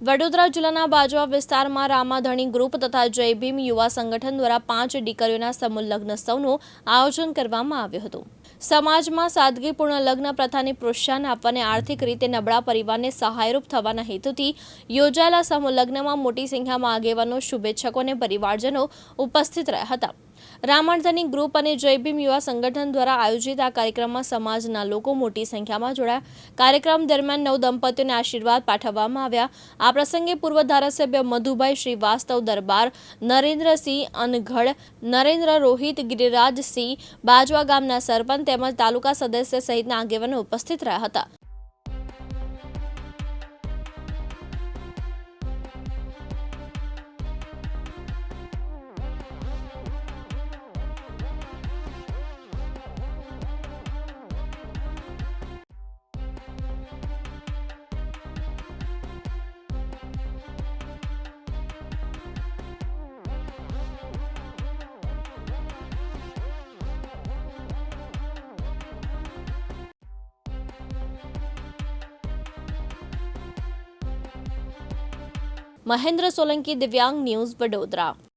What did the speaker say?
વડોદરા જિલ્લાના બાજવા વિસ્તારમાં રામાધણી ગ્રુપ તથા જય ભીમ યુવા સંગઠન દ્વારા 5 દીકરીઓના સમૂહ લગ્નોત્સવનું આયોજન કરવામાં આવ્યું હતું। સમાજમાં સાદગીપૂર્ણ લગ્ન પ્રથાને પ્રોત્સાહન આપવાને આર્થિક રીતે નબળા પરિવારને સહાયરૂપ થવાના હેતુથી યોજાયેલા સમૂહ લગ્નમાં મોટી સંખ્યામાં આગેવાનો, શુભેચ્છકો અને પરિવારજનો ઉપસ્થિત રહ્યા હતા। રામાધણી ગ્રુપ અને જય ભીમ યુવા સંગઠન દ્વારા આયોજિત આ કાર્યક્રમમાં સમાજના લોકો મોટી સંખ્યામાં જોડાયા। કાર્યક્રમ દરમિયાન નવ દંપતીઓને આશીર્વાદ પાઠવવામાં આવ્યા। આ પ્રસંગે પૂર્વ ધારાસભ્ય મધુભાઈ શ્રીવાસ્તવ, દરબાર નરેન્દ્રસિંહ અનઘડ, નરેન્દ્ર રોહિત, ગિરિરાજસિંહ, બાજવા ગામના સરપંચ તેમજ તાલુકા સદસ્ય સહિતના આગેવાનો ઉપસ્થિત રહ્યા હતા। મહેન્દ્ર સોલંકી, દિવ્યાંગ ન્યૂઝ, વડોદરા।